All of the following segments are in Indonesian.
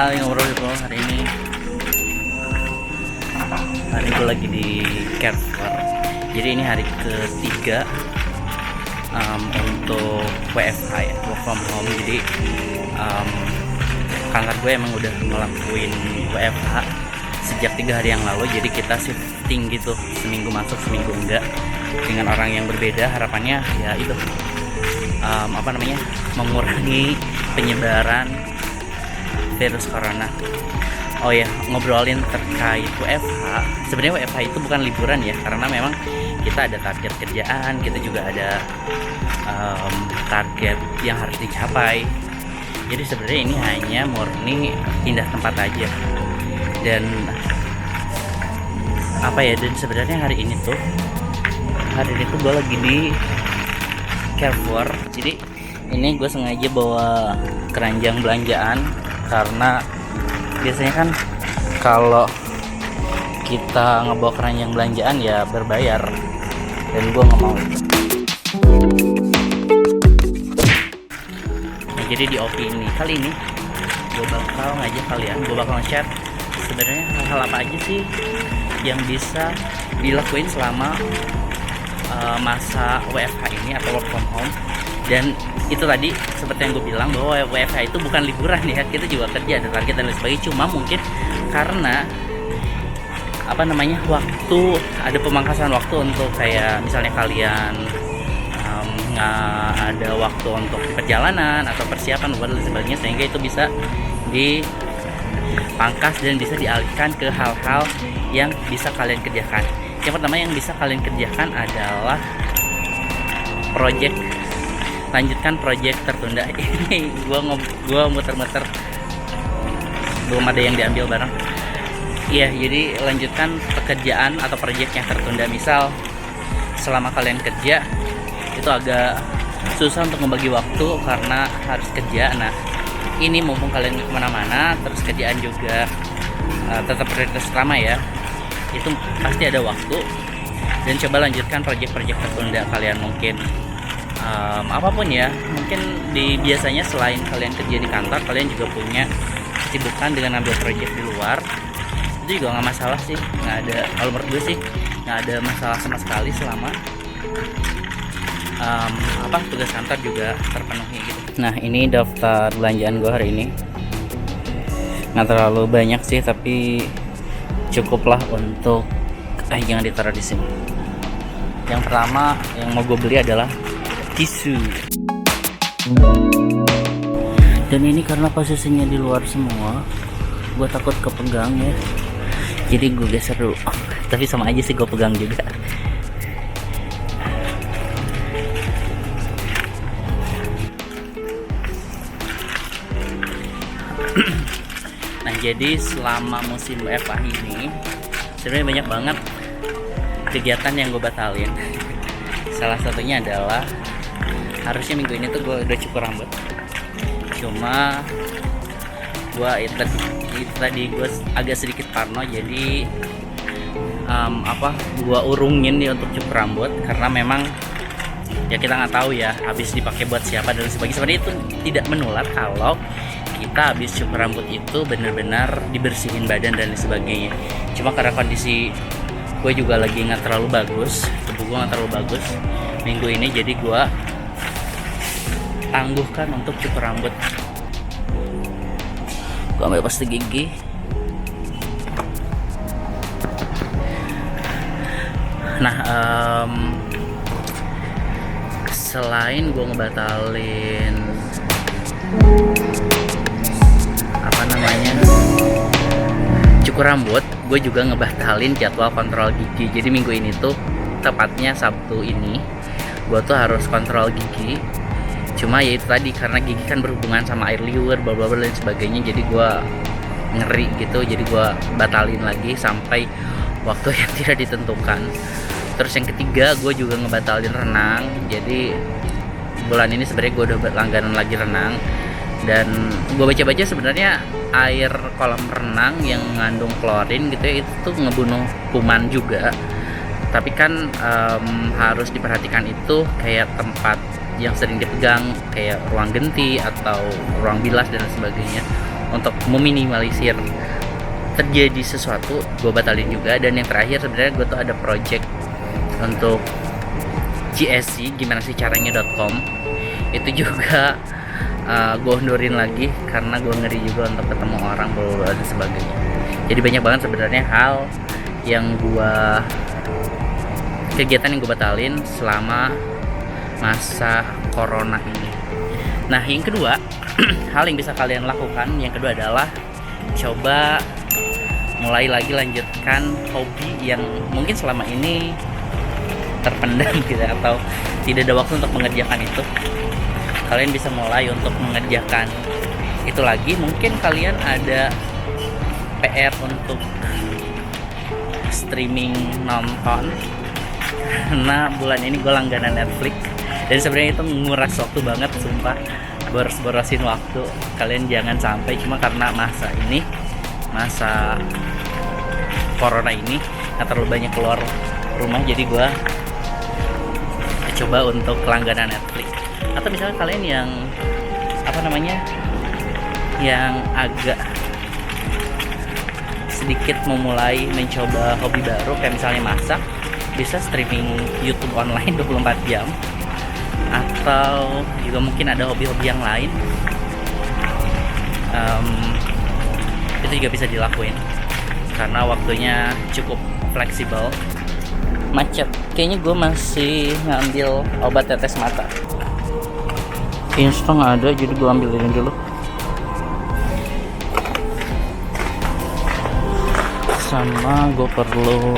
Hai ngobrol bro, hari ini gue lagi di Carrefour. Jadi ini hari ketiga untuk WFH ya, work from home. Jadi kantor gue emang udah ngelakuin WFH sejak 3 hari yang lalu. Jadi kita shifting gitu, seminggu masuk seminggu enggak, dengan orang yang berbeda. Harapannya ya itu mengurangi penyebaran virus corona. Oh ya, ngobrolin terkait WFH. Sebenarnya WFH itu bukan liburan ya, karena memang kita ada target kerjaan, kita juga ada target yang harus dicapai. Jadi sebenarnya ini hanya murni pindah tempat aja. Dan dan sebenarnya hari ini tuh gue lagi di Carrefour. Jadi ini gue sengaja bawa keranjang belanjaan, karena biasanya kan kalau kita ngebawa keranjang belanjaan ya berbayar, dan gue nggak mau itu. Nah, jadi di opini kali ini gue bakal ngajak kalian, gue bakal nge-share sebenarnya hal-hal apa aja sih yang bisa dilakuin selama masa WFH ini atau work from home. Dan itu tadi seperti yang gue bilang bahwa WFH itu bukan liburan ya, kita juga kerja, ada target dan lain sebagainya. Cuma mungkin karena waktu, ada pemangkasan waktu untuk kayak misalnya kalian nggak ada waktu untuk perjalanan atau persiapan dan lain sebagainya, sehingga itu bisa dipangkas dan bisa dialihkan ke hal-hal yang bisa kalian kerjakan. Yang pertama yang bisa kalian kerjakan adalah lanjutkan project tertunda. Ini gua muter-muter, belum ada yang diambil barang. Iya, jadi lanjutkan pekerjaan atau project yang tertunda. Misal selama kalian kerja itu agak susah untuk membagi waktu karena harus kerja. Nah, ini mumpung kalian kemana-mana, terus kerjaan juga tetap prioritas utama ya, itu pasti ada waktu. Dan coba lanjutkan project-project tertunda kalian. Mungkin apapun ya, mungkin biasanya selain kalian kerja di kantor, kalian juga punya kesibukan dengan ambil project di luar. Itu juga nggak masalah sih, nggak ada, kalau menurut gue sih nggak ada masalah sama sekali selama tugas kantor juga terpenuhi gitu. Nah, ini daftar belanjaan gue hari ini, nggak terlalu banyak sih, tapi cukuplah untuk jangan ditaruh di sini. Yang pertama yang mau gue beli adalah tisu. Dan ini karena posisinya di luar semua, gue takut kepegang ya, jadi gue geser dulu. Tapi sama aja sih, gue pegang juga. Nah, jadi selama musim WFH ini sebenarnya banyak banget kegiatan yang gue batalin. Salah satunya adalah, harusnya minggu ini tuh gue udah cukur rambut. Cuma gue tadi gue agak sedikit parno, jadi gue urungin nih untuk cukur rambut, karena memang ya kita nggak tahu ya habis dipakai buat siapa dan sebagainya. Sebenarnya itu tidak menular kalau kita habis cukur rambut itu benar-benar dibersihin badan dan sebagainya. Cuma karena kondisi gue juga lagi nggak terlalu bagus, tubuh gue nggak terlalu bagus minggu ini, jadi gue tangguhkan untuk cukur rambut. Gue ambil pasta gigi. Nah, selain gue ngebatalin cukur rambut, gue juga ngebatalin jadwal kontrol gigi. Jadi minggu ini tuh, tepatnya Sabtu ini, gue tuh harus kontrol gigi. Cuma ya itu tadi, karena gigi kan berhubungan sama air liur, bla bla bla dan sebagainya, jadi gue ngeri gitu, jadi gue batalin lagi sampai waktu yang tidak ditentukan. Terus yang ketiga, gue juga ngebatalin renang. Jadi bulan ini sebenarnya gue udah langganan lagi renang, dan gue baca-baca sebenarnya air kolam renang yang mengandung klorin gitu ya, itu tuh ngebunuh kuman juga. Tapi kan harus diperhatikan itu kayak tempat yang sering dipegang, kayak ruang genti atau ruang bilas dan sebagainya. untuk meminimalisir terjadi sesuatu, gue batalin juga. Dan yang terakhir sebenarnya gue tuh ada project untuk GSC, gimana sih caranya.com, itu juga gue undurin lagi karena gue ngeri juga untuk ketemu orang dan sebagainya. Jadi banyak banget sebenarnya hal yang kegiatan yang gue batalin selama masa corona ini. Nah, yang kedua, hal yang bisa kalian lakukan yang kedua adalah coba mulai lagi lanjutkan hobi yang mungkin selama ini terpendam gitu, atau tidak ada waktu untuk mengerjakan itu. Kalian bisa mulai untuk mengerjakan itu lagi. Mungkin kalian ada PR untuk streaming nonton, karena bulan ini gue langganan Netflix dan sebenarnya itu nguras waktu banget, sumpah, boros-borosin waktu. Kalian jangan sampai cuma karena masa corona ini nggak terlalu banyak keluar rumah, jadi gue coba untuk langganan Netflix. Atau misalnya kalian yang yang agak sedikit memulai mencoba hobi baru kayak misalnya masak, bisa streaming YouTube online 24 jam. Atau juga mungkin ada hobi-hobi yang lain, itu juga bisa dilakuin karena waktunya cukup fleksibel. Macet, kayaknya gue masih ngambil obat tetes mata. Instan ada, jadi gue ambil ini dulu. Sama gue perlu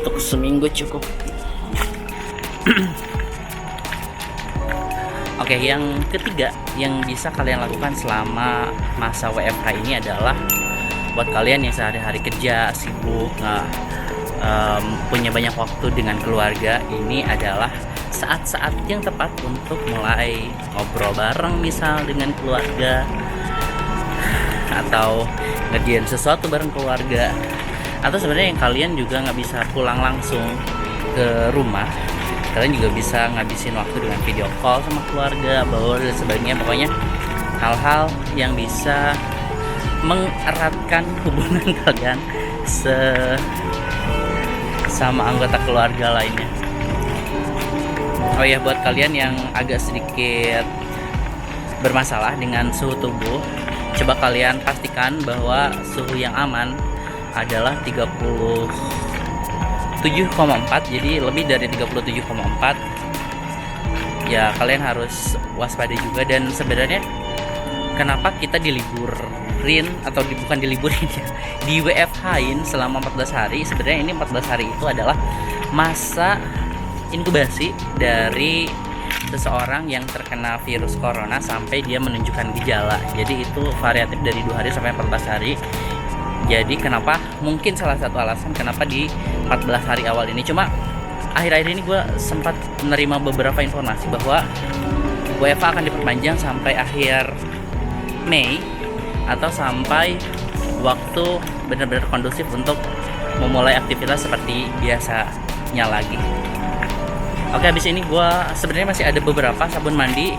untuk seminggu cukup. Oke, yang ketiga yang bisa kalian lakukan selama masa WFH ini adalah buat kalian yang sehari-hari kerja sibuk, punya banyak waktu dengan keluarga, ini adalah saat-saat yang tepat untuk mulai ngobrol bareng misal dengan keluarga, atau ngerjain sesuatu bareng keluarga. Atau sebenarnya yang kalian juga nggak bisa pulang langsung ke rumah, kalian juga bisa ngabisin waktu dengan video call sama keluarga, bawa dan sebagainya. Pokoknya hal-hal yang bisa mengeratkan hubungan kalian sama anggota keluarga lainnya. Oh ya, buat kalian yang agak sedikit bermasalah dengan suhu tubuh, coba kalian pastikan bahwa suhu yang aman adalah 37,4. Jadi lebih dari 37,4 ya kalian harus waspada juga. Dan sebenarnya kenapa kita diliburin, atau bukan diliburin ya, di WFH-in selama 14 hari. Sebenarnya ini 14 hari itu adalah masa inkubasi dari seseorang yang terkena virus corona sampai dia menunjukkan gejala. Jadi itu variatif dari 2 hari sampai 14 hari. Jadi kenapa, mungkin salah satu alasan kenapa di 14 hari awal ini. Cuma akhir-akhir ini gue sempat menerima beberapa informasi bahwa WFH akan diperpanjang sampai akhir Mei, atau sampai waktu benar-benar kondusif untuk memulai aktivitas seperti biasanya lagi. Oke, habis ini gue sebenarnya masih ada beberapa sabun mandi,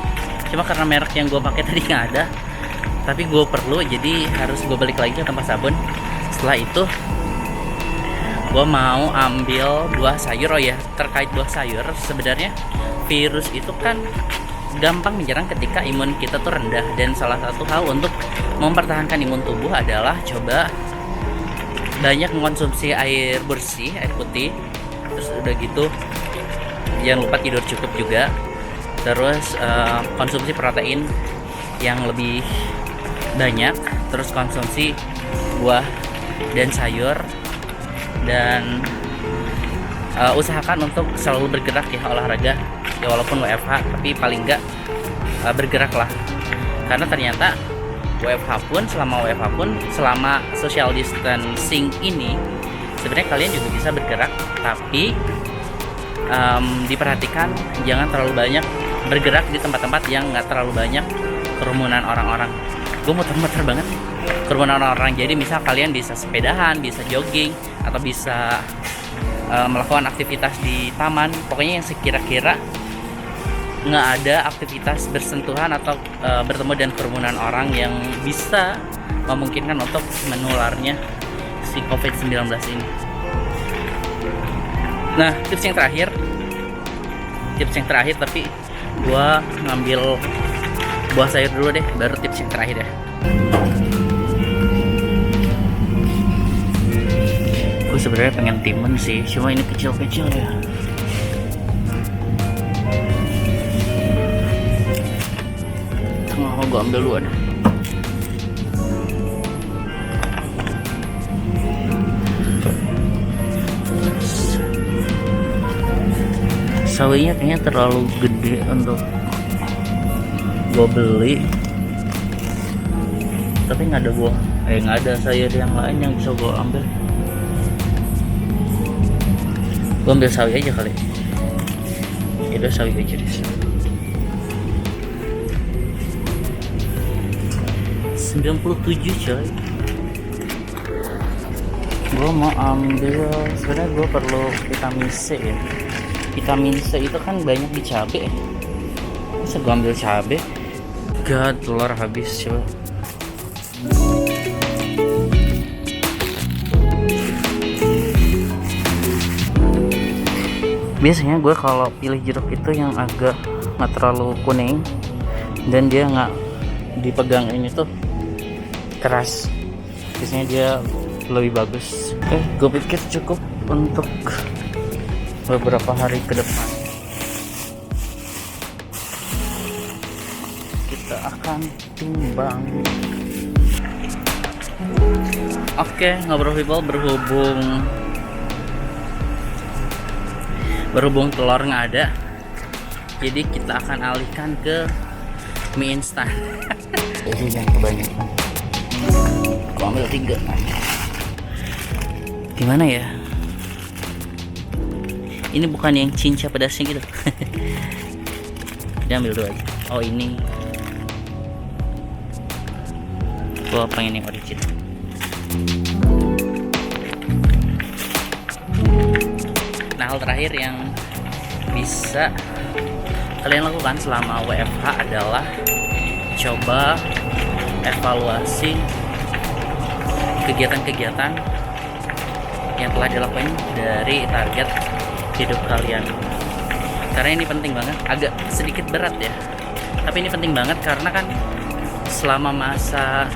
cuma karena merek yang gue pakai tadi nggak ada, tapi gue perlu, jadi harus gue balik lagi ke tempat sabun. Setelah itu gue mau ambil buah sayur. Oh ya, terkait buah sayur, sebenarnya virus itu kan gampang menyerang ketika imun kita tuh rendah, dan salah satu hal untuk mempertahankan imun tubuh adalah coba banyak mengkonsumsi air bersih, air putih. Terus udah gitu jangan lupa tidur cukup juga. Terus konsumsi protein yang lebih banyak, terus konsumsi buah dan sayur, dan usahakan untuk selalu bergerak ya, olahraga ya, walaupun WFH tapi paling enggak bergeraklah, karena ternyata selama social distancing ini sebenarnya kalian juga bisa bergerak, tapi diperhatikan jangan terlalu banyak bergerak di tempat-tempat yang nggak terlalu banyak kerumunan orang-orang. Gue muter-muter banget kerumunan orang-orang. Jadi misal kalian bisa sepedahan, bisa jogging, atau bisa melakukan aktivitas di taman. Pokoknya yang sekira-kira nggak ada aktivitas bersentuhan atau bertemu dengan kerumunan orang yang bisa memungkinkan untuk menularnya si COVID-19 ini. Nah, tips yang terakhir tapi gua ngambil buah sayur dulu deh, baru tips yang terakhir ya. Gue sebenarnya pengen timun sih, cuma ini kecil-kecil ya. Tengah gue ambil dulu deh. Sawinya kayaknya terlalu gede untuk gue beli, tapi nggak ada buah, nggak ada sayur yang lain yang bisa gue ambil. Gue ambil sawi aja kali. Itu sawi aja deh. 97 coy. Gue mau ambil, sebenarnya gue perlu vitamin C ya. Vitamin C itu kan banyak di cabai. Masa gue ambil cabai? God, telur habis coba. Biasanya gue kalau pilih jeruk itu yang agak nggak terlalu kuning dan dia nggak dipegang ini tuh keras. Biasanya dia lebih bagus. Gue pikir cukup untuk beberapa hari ke depan. Kita akan timbang. Oke, ngobrol people, berhubung telur nggak ada, jadi kita akan alihkan ke mie instan. Jadi yang kebanyakan. Aku ambil 3. Gimana ya? Ini bukan yang cinca pedasnya gitu. Dia ambil 2 aja. Oh ini. Gua pengen yang original. Nah, hal terakhir yang bisa kalian lakukan selama WFH adalah coba evaluasi kegiatan-kegiatan yang telah dilakukan dari target hidup kalian. Karena ini penting banget, agak sedikit berat ya, tapi ini penting banget karena kan selama masa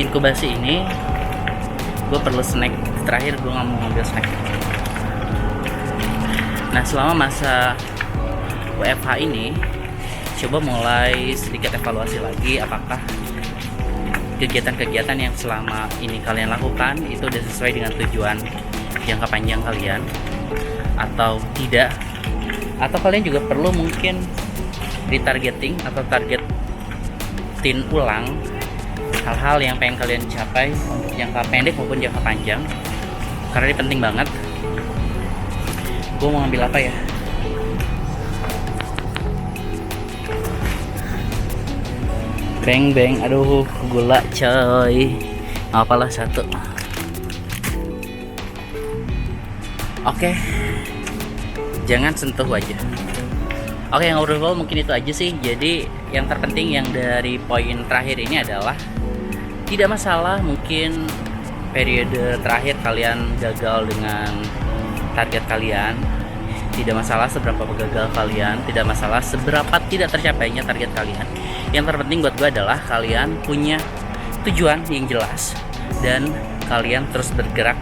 inkubasi ini gue perlu snack. Terakhir gue nggak mau ngambil snack. Nah, selama masa WFH ini coba mulai sedikit evaluasi lagi apakah kegiatan-kegiatan yang selama ini kalian lakukan itu udah sesuai dengan tujuan jangka panjang kalian atau tidak, atau kalian juga perlu mungkin retargeting atau targetin ulang hal-hal yang pengen kalian capai untuk jangka pendek maupun jangka panjang, karena ini penting banget. Gue mau ngambil apa ya? Beng, aduh gula coy. Apalah satu. Oke. Jangan sentuh wajah. Oke, yang overall mungkin itu aja sih. Jadi yang terpenting yang dari poin terakhir ini adalah tidak masalah mungkin periode terakhir kalian gagal dengan target kalian. Tidak masalah seberapa gagal kalian, tidak masalah seberapa tidak tercapainya target kalian. Yang terpenting buat gue adalah kalian punya tujuan yang jelas dan kalian terus bergerak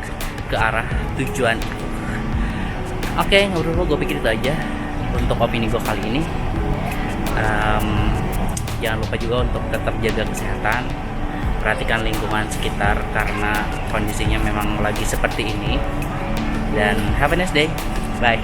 ke arah tujuan itu. Oke, ngobrol gue pikir itu aja untuk opini gue kali ini. Jangan lupa juga untuk tetap jaga kesehatan, perhatikan lingkungan sekitar karena kondisinya memang lagi seperti ini. Dan have a nice day, bye.